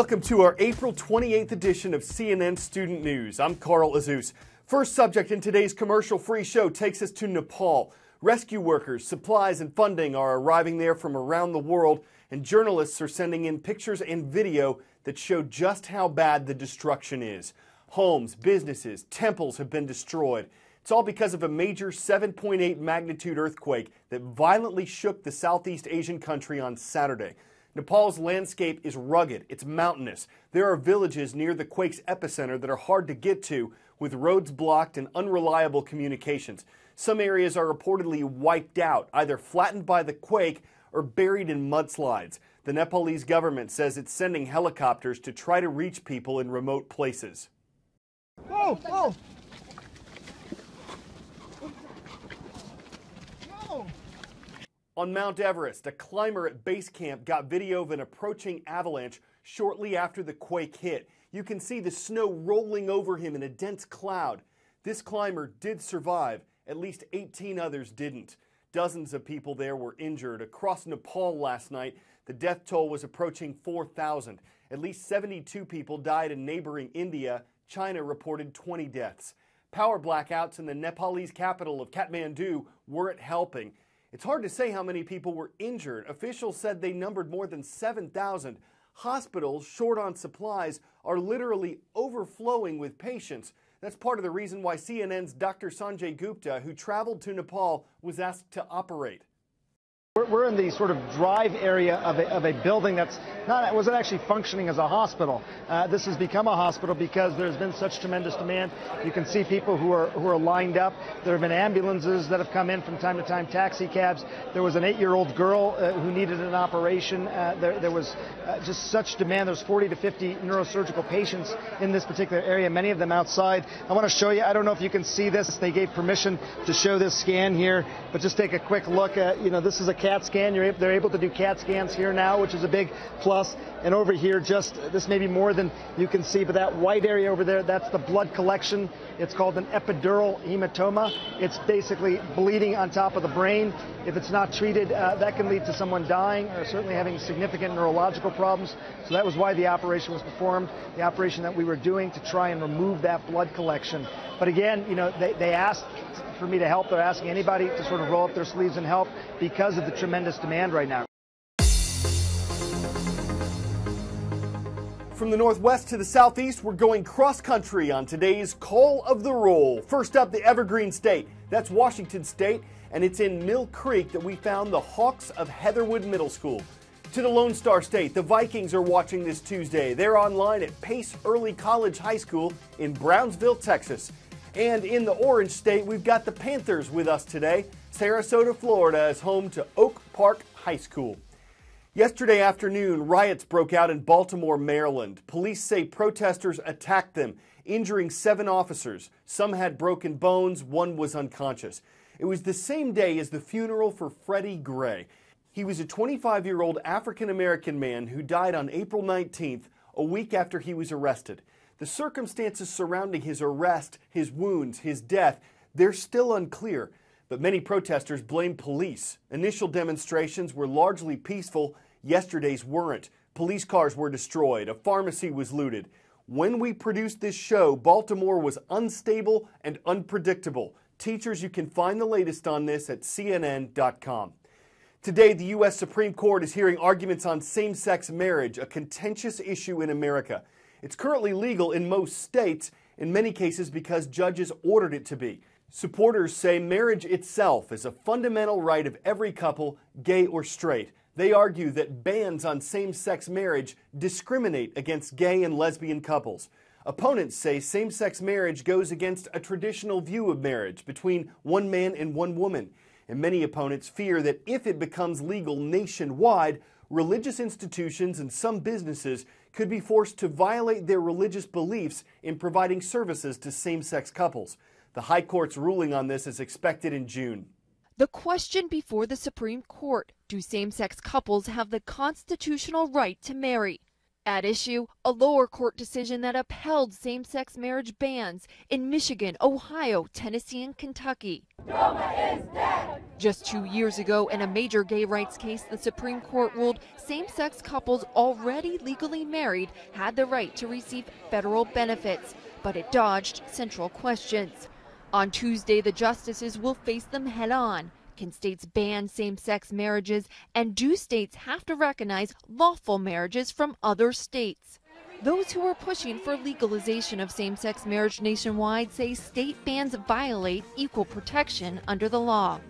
Welcome to our April 28th edition of CNN Student News. I'm Carl Azus. First subject in today's commercial-free show takes us to Nepal. Rescue workers, supplies, and funding are arriving there from around the world, and journalists are sending in pictures and video that show just how bad the destruction is. Homes, businesses, temples have been destroyed. It's all because of a major 7.8 magnitude earthquake that violently shook the Southeast Asian country on Saturday. Nepal's landscape is rugged, it's mountainous. There are villages near the quake's epicenter that are hard to get to, with roads blocked and unreliable communications. Some areas are reportedly wiped out, either flattened by the quake or buried in mudslides. The Nepalese government says it's sending helicopters to try to reach people in remote places. Oh, oh. On Mount Everest, a climber at base camp got video of an approaching avalanche shortly after the quake hit. You can see the snow rolling over him in a dense cloud. This climber did survive. At least 18 others didn't. Dozens of people there were injured. Across Nepal last night, the death toll was approaching 4,000. At least 72 people died in neighboring India. China reported 20 deaths. Power blackouts in the Nepalese capital of Kathmandu weren't helping. It's hard to say how many people were injured. Officials said they numbered more than 7,000. Hospitals, short on supplies, are literally overflowing with patients. That's part of the reason why CNN's Dr. Sanjay Gupta, who traveled to Nepal, was asked to operate. We're in the sort of drive area of a building wasn't actually functioning as a hospital. This has become a hospital because there's been such tremendous demand. You can see people who are lined up. There have been ambulances that have come in from time to time, taxi cabs. There was an 8-year-old girl who needed an operation. There was just such demand. There's 40 to 50 neurosurgical patients in this particular area, many of them outside. I want to show you, I don't know if you can see this. They gave permission to show this scan here, but just take a quick look at, this is a CAT scan. They're able to do CAT scans here now, which is a big plus. And over here, this may be more than you can see, but that white area over there, that's the blood collection. It's called an epidural hematoma. It's basically bleeding on top of the brain. If it's not treated, that can lead to someone dying or certainly having significant neurological problems. So that was why the operation was performed, the operation that we were doing to try and remove that blood collection. But again, they asked for me to help. They're asking anybody to sort of roll up their sleeves and help because of the tremendous demand right now. From the northwest to the southeast, we're going cross-country on today's Call of the Roll. First up, the Evergreen State. That's Washington State, and it's in Mill Creek that we found the Hawks of Heatherwood Middle School. To the Lone Star State, the Vikings are watching this Tuesday. They're online at Pace Early College High School in Brownsville, Texas. And in the Orange State, we've got the Panthers with us today. Sarasota, Florida is home to Oak Park High School. Yesterday afternoon, riots broke out in Baltimore, Maryland. Police say protesters attacked them, injuring 7 officers. Some had broken bones, one was unconscious. It was the same day as the funeral for Freddie Gray. He was a 25-year-old African-American man who died on April 19th, a week after he was arrested. The circumstances surrounding his arrest, his wounds, his death, they're still unclear. But many protesters blame police. Initial demonstrations were largely peaceful. Yesterday's weren't. Police cars were destroyed. A pharmacy was looted. When we produced this show, Baltimore was unstable and unpredictable. Teachers, you can find the latest on this at CNN.com. Today, the U.S. Supreme Court is hearing arguments on same-sex marriage, a contentious issue in America. It's currently legal in most states, in many cases because judges ordered it to be. Supporters say marriage itself is a fundamental right of every couple, gay or straight. They argue that bans on same-sex marriage discriminate against gay and lesbian couples. Opponents say same-sex marriage goes against a traditional view of marriage between one man and one woman. And many opponents fear that if it becomes legal nationwide, religious institutions and some businesses could be forced to violate their religious beliefs in providing services to same-sex couples. The High Court's ruling on this is expected in June. The question before the Supreme Court: do same-sex couples have the constitutional right to marry? At issue, a lower court decision that upheld same-sex marriage bans in Michigan, Ohio, Tennessee, and Kentucky. Just 2 years ago, in a major gay rights case, the Supreme Court ruled same-sex couples already legally married had the right to receive federal benefits, but it dodged central questions. On Tuesday, the justices will face them head-on. Can states ban same-sex marriages, and do states have to recognize lawful marriages from other states? Those who are pushing for legalization of same-sex marriage nationwide say state bans violate equal protection under the law.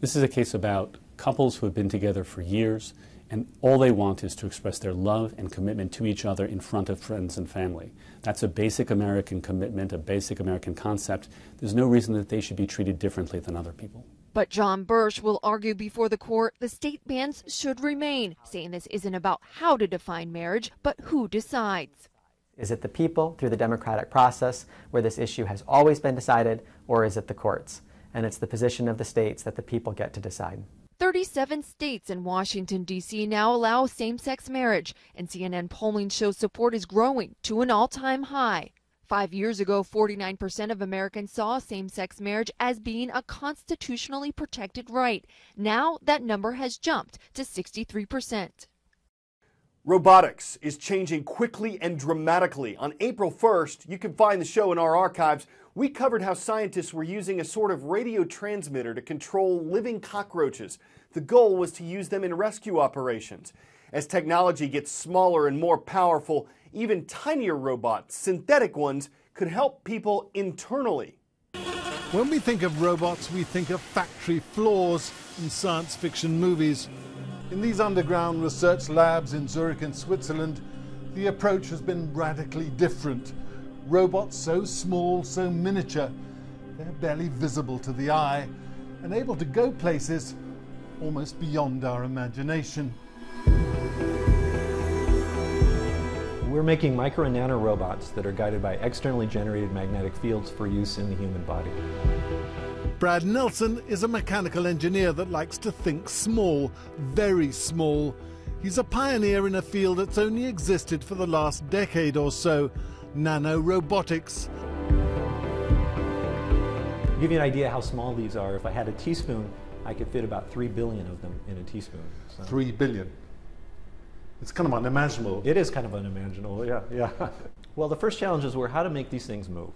This is a case about couples who have been together for years, and all they want is to express their love and commitment to each other in front of friends and family. That's a basic American commitment, a basic American concept. There's no reason that they should be treated differently than other people. But John Birch will argue before the court the state bans should remain, saying this isn't about how to define marriage, but who decides. Is it the people through the democratic process where this issue has always been decided, or is it the courts? And it's the position of the states that the people get to decide. 37 states and Washington, D.C. now allow same-sex marriage, and CNN polling shows support is growing to an all-time high. 5 years ago, 49% of Americans saw same-sex marriage as being a constitutionally protected right. Now that number has jumped to 63%. Robotics is changing quickly and dramatically. On April 1st, you can find the show in our archives. We covered how scientists were using a sort of radio transmitter to control living cockroaches. The goal was to use them in rescue operations. As technology gets smaller and more powerful, even tinier robots, synthetic ones, could help people internally. When we think of robots, we think of factory floors in science fiction movies. In these underground research labs in Zurich in Switzerland, the approach has been radically different. Robots so small, so miniature, they're barely visible to the eye and able to go places almost beyond our imagination. We're making micro and nano robots that are guided by externally generated magnetic fields for use in the human body. Brad Nelson is a mechanical engineer that likes to think small, very small. He's a pioneer in a field that's only existed for the last decade or so, nanorobotics. To give you an idea how small these are, if I had a teaspoon, I could fit about 3 billion of them in a teaspoon. So. 3 billion. It's kind of unimaginable. It is kind of unimaginable, yeah. Well, the first challenges were how to make these things move.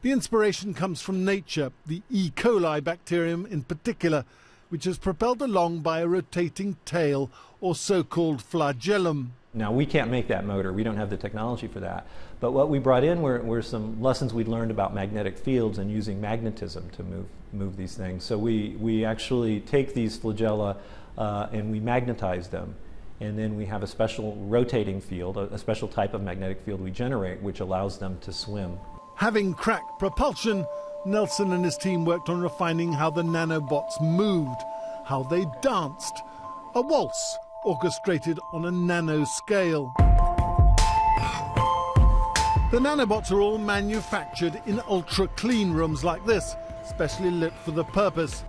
The inspiration comes from nature, the E. coli bacterium in particular, which is propelled along by a rotating tail, or so-called flagellum. Now, we can't make that motor. We don't have the technology for that. But what we brought in were some lessons we'd learned about magnetic fields and using magnetism to move these things. So we actually take these flagella and we magnetize them. And then we have a special rotating field, a special type of magnetic field we generate, which allows them to swim. Having cracked propulsion, Nelson and his team worked on refining how the nanobots moved, how they danced. A waltz orchestrated on a nano scale. The nanobots are all manufactured in ultra-clean rooms like this, specially lit for the purpose.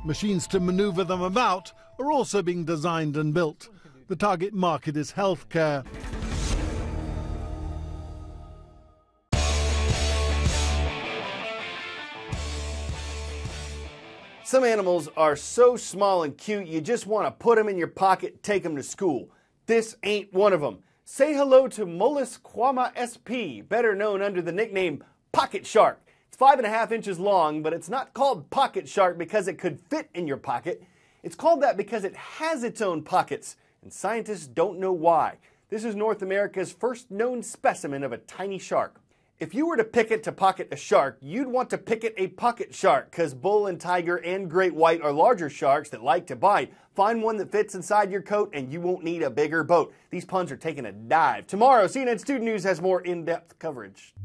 Machines to maneuver them about are also being designed and built. The target market is healthcare. Some animals are so small and cute you just want to put them in your pocket and take them to school. This ain't one of them. Say hello to Mollusc quama sp, better known under the nickname pocket shark. It's 5.5 inches long, but it's not called pocket shark because it could fit in your pocket. It's called that because it has its own pockets, and scientists don't know why. This is North America's first known specimen of a tiny shark. If you were to pick it to pocket a shark, you'd want to pick it a pocket shark, because bull and tiger and great white are larger sharks that like to bite. Find one that fits inside your coat and you won't need a bigger boat. These puns are taking a dive. Tomorrow, CNN Student News has more in-depth coverage.